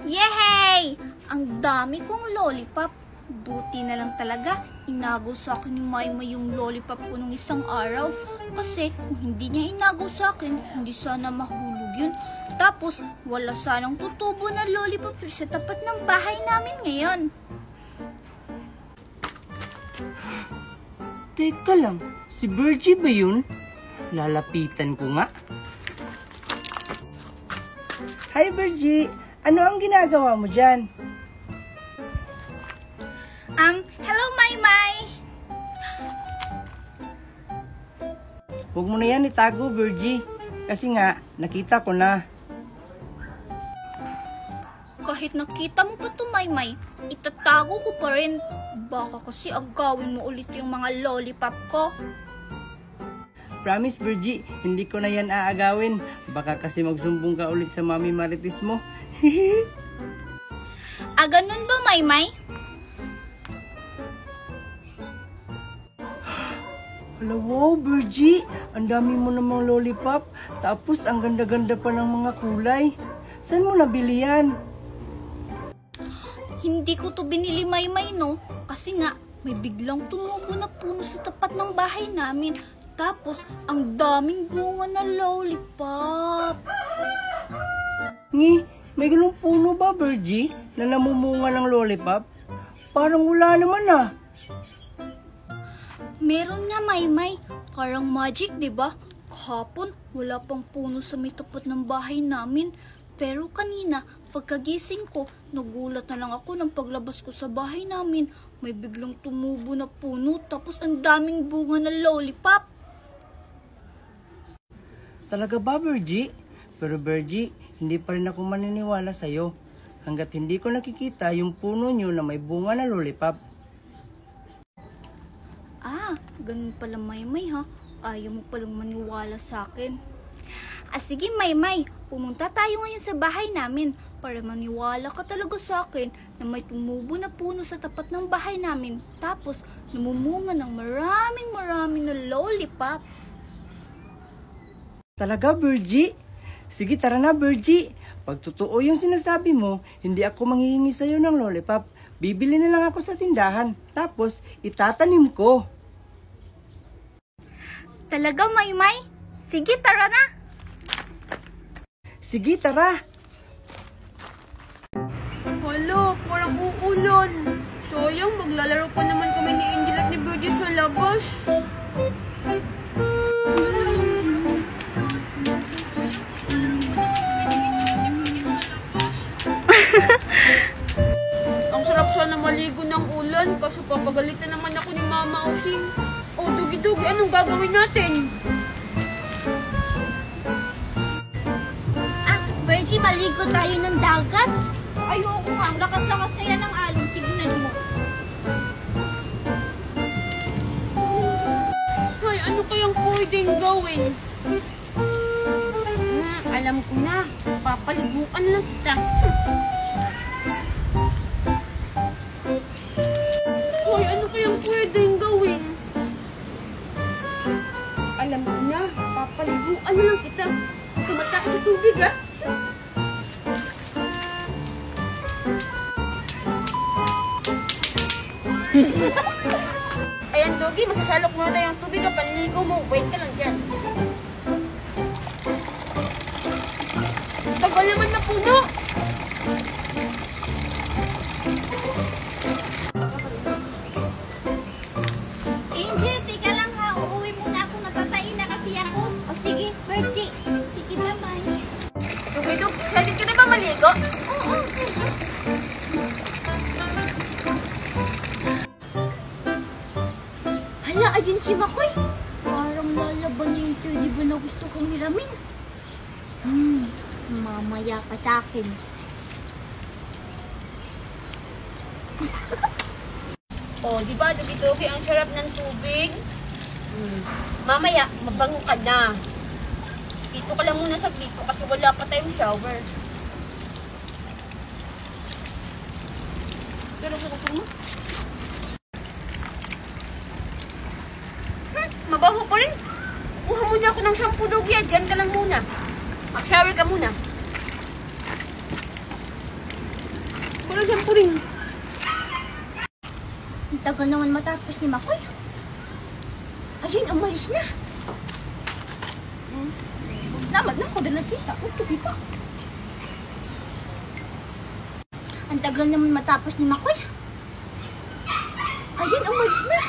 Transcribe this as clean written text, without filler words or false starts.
Yehey! Ang dami kong lollipop. Buti na lang talaga, inagaw sa akin ni Maymay yung lollipop ko nung isang araw. Kasi kung hindi niya inagaw sa akin, hindi sana mahulog yun. Tapos, wala sanang tutubo na lollipop sa tapat ng bahay namin ngayon. Teka lang, si Virgie ba yun? Lalapitan ko nga. Hi Virgie! Ano ang ginagawa mo dyan? Hello Maymay! Huwag mo na yan itago, Virgie. Kasi nga, nakita ko na. Kahit nakita mo pa to Maymay, itatago ko pa rin. Baka kasi agawin mo ulit yung mga lollipop ko. Promise, Virgie, hindi ko na yan aagawin. Baka kasi magsumbong ka ulit sa Mami Marites mo. Ganun ba, Maymay? Hala, wow, Virgie! Ang dami mo namang lollipop. Tapos, ang ganda-ganda pa ng mga kulay. Saan mo nabili yan? Hindi ko to binili, Maymay, no? Kasi nga, may biglang tumubo na puno sa tapat ng bahay namin. Tapos, ang daming bunga na lollipop. May ganung puno ba, Virgie, na namumunga ng lollipop? Parang wala naman ah. Meron nga, Maymay. Parang magic, di ba? Kahapon, wala pang puno sa may tapat ng bahay namin. Pero kanina, pagkagising ko, nagulat na lang ako ng paglabas ko sa bahay namin. May biglang tumubo na puno, tapos ang daming bunga na lollipop. Talaga ba, Virgie? Pero Virgie, hindi pa rin ako maniniwala sa'yo. Hanggat hindi ko nakikita yung puno nyo na may bunga na lollipop. Ganun pala, Maymay, ha? Ayaw mo palang maniwala sa akin. Sige, Maymay. Pumunta tayo ngayon sa bahay namin para maniwala ka talaga sa akin na may tumubo na puno sa tapat ng bahay namin. Tapos, namumunga ng maraming na lollipop. Talaga, Virgie? Sige, tara na, Virgie. Pag totoo yung sinasabi mo, hindi ako manghihingi sa'yo ng lollipop. Bibili na lang ako sa tindahan. Tapos, itatanim ko. Talaga, Maymay? Sige, tara na. Sige, tara. Hala, parang uulan. Sayang, maglalaro pa naman kami ni Angel at ni Virgie sa labas. Ang sarap sana maligo ng ulan, kaso papagalitan naman ako ni Mama Osing. Oh, Dugi-Dugi, anong gagawin natin? Virgie, maligo tayo ng dagat. Ayoko nga, lakas-lakas kaya ng alon. Tignan mo. Ay, ano kayang pwedeng gawin? Alam ko na, papaliguan lang kita. Hoy, ano kayang pwedeng gawin? Alam ko na, papaliguan lang kita. Tumatakot sa tubig, ha? Ayan, Dogi, magsasalok muna tayo ng tubig, ha? Panligo mo, wait ka lang dyan. Tagal naman na puno! Angel, tika lang ha. Uuwi muna ako. Natatain na kasi ako. O sige, Virgie. Sige, bye-bye. Dugi-Dug, excited ka na ba maligo? Oo. Hala, ayun si Makoy. Parang lalaban niya yung teddy bear na gusto kong hiramin. Mamaya ka sa akin. Oh, di ba, Dugi-Dugi, ang sarap ng tubig? Mamaya, mabango ka na. Dito ka lang muna sa dito kasi wala pa tayong shower. Pero sa mo? Mabaho pa rin. Kuha muna ako ng shampoo, Dugi. Diyan ka lang muna. Mag-shower ka muna. Wala dyan po rin. Ang tagal naman matapos ni Makoy. Ayun, umalis na. Naman na ako din nakita. Ito kita. Ang tagal naman matapos ni Makoy. Ayun, umalis na.